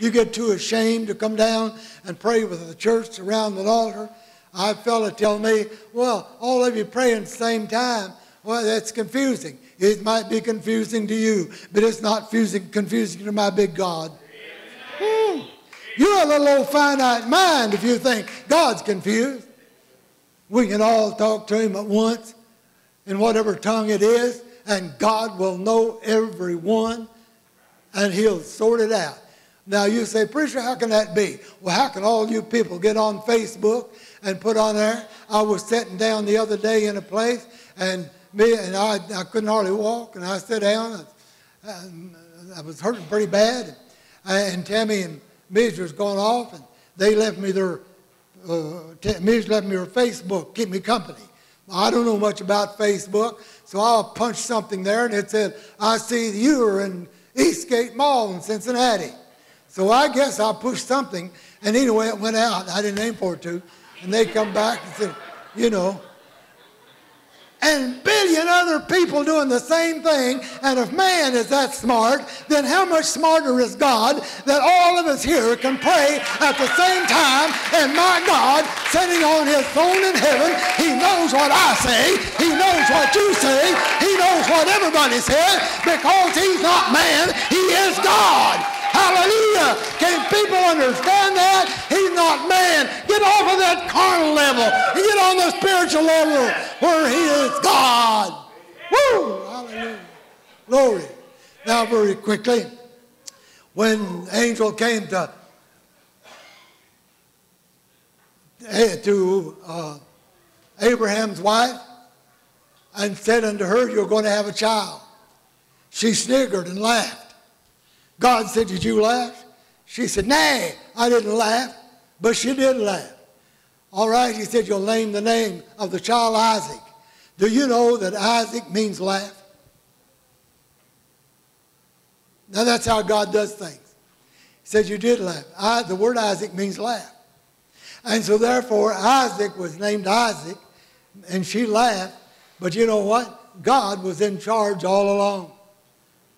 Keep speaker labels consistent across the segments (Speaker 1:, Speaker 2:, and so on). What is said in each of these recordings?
Speaker 1: You get too ashamed to come down and pray with the church around the altar. I had a fella tell me, well, all of you praying at the same time. Well, that's confusing. It might be confusing to you, but it's not confusing to my big God. You're a little old finite mind if you think God's confused. We can all talk to him at once in whatever tongue it is, and God will know every one, and he'll sort it out. Now you say, preacher, how can that be? Well, how can all you people get on Facebook and put on there? I was sitting down the other day in a place, and I couldn't hardly walk, and I sat down, and I was hurting pretty bad, and Tammy and Midge was going off, and they left me their Midge left me her Facebook, keep me company. I don't know much about Facebook, so I'll punch something there, and it said, I see you are in Eastgate Mall in Cincinnati. So I guess I pushed something, and anyway, it went out. I didn't aim for it to. And they come back and said, you know. And a billion other people doing the same thing, and if man is that smart, then how much smarter is God that all of us here can pray at the same time, and my God, sitting on his throne in heaven, he knows what I say, he knows what you say, he knows what everybody says, because he's not man, he is God. Hallelujah. Can people understand that? He's not man. Get off of that carnal level and get on the spiritual level where he is God. Woo! Hallelujah. Glory. Now very quickly, when the angel came to Abraham's wife and said unto her, you're going to have a child. She sniggered and laughed. God said, did you laugh? She said, nay, I didn't laugh, but she did laugh. All right, he said, you'll name the name of the child Isaac. Do you know that Isaac means laugh? Now that's how God does things. He said, you did laugh. The word Isaac means laugh. And so therefore, Isaac was named Isaac, and she laughed. But you know what? God was in charge all along.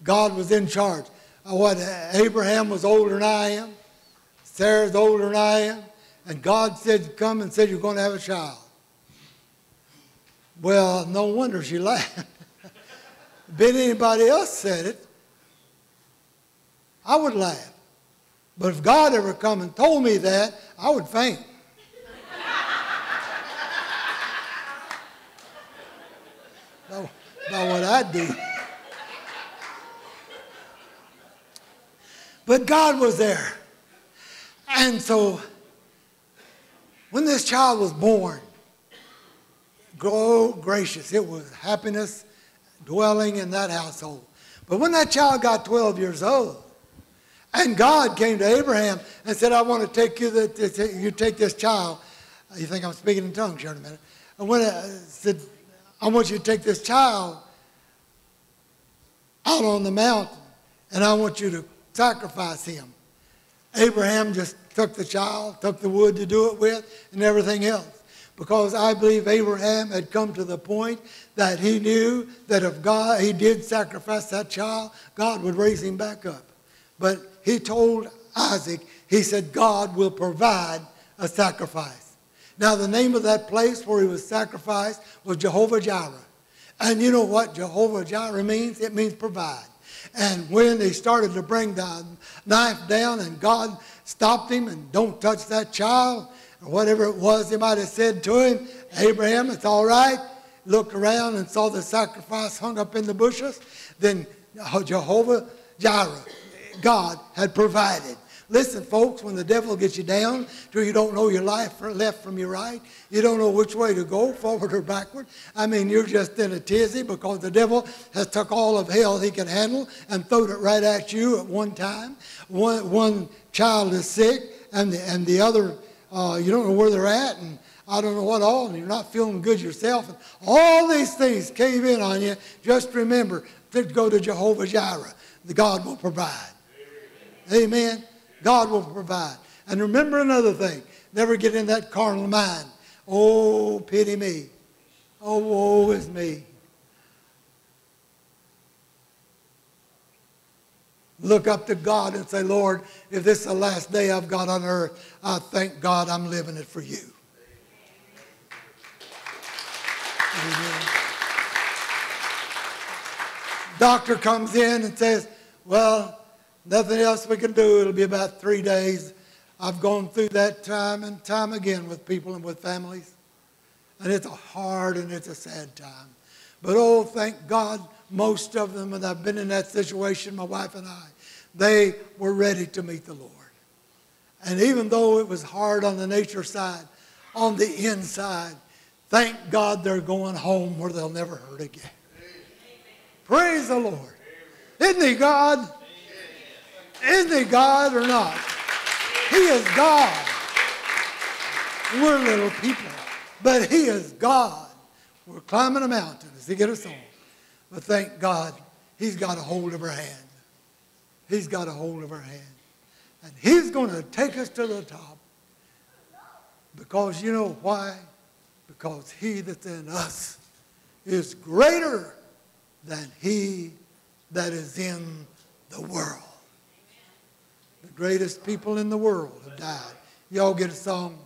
Speaker 1: God was in charge. Abraham was older than I am. Sarah's older than I am. And God said, come and said, you're going to have a child. Well, no wonder she laughed. If anybody else said it, I would laugh. But if God ever come and told me that, I would faint. About what I'd do. But God was there. And so, when this child was born, oh gracious, it was happiness dwelling in that household. But when that child got 12 years old, and God came to Abraham and said, I want to take you take this child. You think I'm speaking in tongues here in a minute. And when I said, I want you to take this child out on the mountain, and I want you to sacrifice him. Abraham just took the child, took the wood to do it with, and everything else. Because I believe Abraham had come to the point that he knew that if he did sacrifice that child, God would raise him back up. But he told Isaac, he said, God will provide a sacrifice. Now the name of that place where he was sacrificed was Jehovah Jireh. And you know what Jehovah Jireh means? It means provide. And when they started to bring the knife down and God stopped him and don't touch that child, or whatever it was they might have said to him, Abraham, it's all right. Looked around and saw the sacrifice hung up in the bushes. Then Jehovah Jireh, God had provided. Listen, folks, when the devil gets you down till you don't know your life left from your right, you don't know which way to go, forward or backward. I mean, you're just in a tizzy because the devil has took all of hell he can handle and throwed it right at you at one time. One child is sick and the other, you don't know where they're at, and I don't know what all, and you're not feeling good yourself. And all these things cave in on you. Just remember to go to Jehovah Jireh. The God will provide. Amen. God will provide. And remember another thing. Never get in that carnal mind. Oh, pity me. Oh, woe is me. look up to God and say, Lord, if this is the last day I've got on earth, I thank God I'm living it for you. Amen. Doctor comes in and says, well, nothing else we can do. It'll be about 3 days. I've gone through that time and time again with people and with families. And it's a hard and it's a sad time. But oh, thank God, most of them, and I've been in that situation, my wife and I, they were ready to meet the Lord. And even though it was hard on the nature side, on the inside, thank God they're going home where they'll never hurt again. Praise the Lord. Isn't he God? Isn't he God or not? He is God. We're little people, but he is God. We're climbing a mountain as he get us on. But thank God, he's got a hold of our hand. He's got a hold of our hand. And he's going to take us to the top. Because you know why? Because he that's in us is greater than he that is in the world. The greatest people in the world have died. Y'all get a song?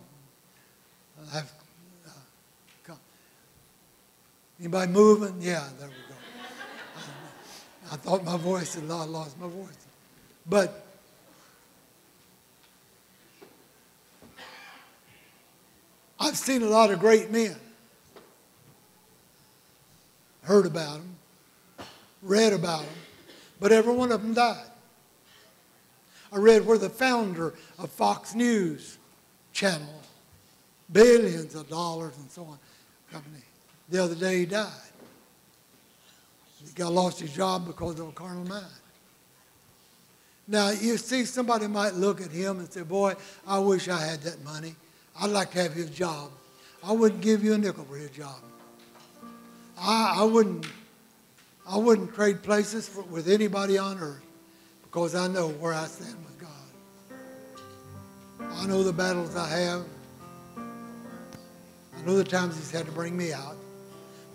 Speaker 1: Anybody moving? Yeah, there we go. I thought my voice had lost my voice. But I've seen a lot of great men. Heard about them. Read about them. But every one of them died. I read where the founder of Fox News channel, billions of dollars and so on, company, the other day he died. He lost his job because of a carnal mind. Now, you see, somebody might look at him and say, boy, I wish I had that money. I'd like to have his job. I wouldn't give you a nickel for his job. I wouldn't trade places with anybody on earth because I know where I stand with God. I know the battles I have. I know the times he's had to bring me out.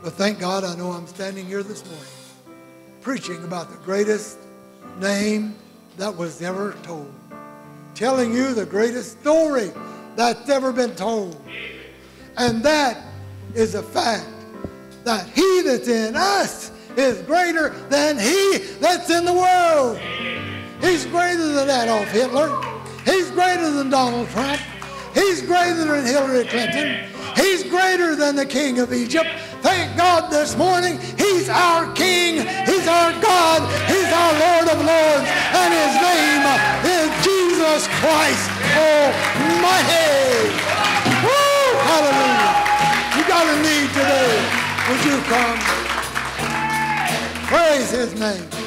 Speaker 1: But thank God I know I'm standing here this morning preaching about the greatest name that was ever told. Telling you the greatest story that's ever been told. And that is a fact that he that's in us is greater than he that's in the world. He's greater than Adolf Hitler. He's greater than Donald Trump. He's greater than Hillary Clinton. He's greater than the king of Egypt. Thank God this morning, he's our King, he's our God, he's our Lord of Lords, and his name is Jesus Christ Almighty. Woo! Hallelujah. You got a need today. Would you come? Praise his name.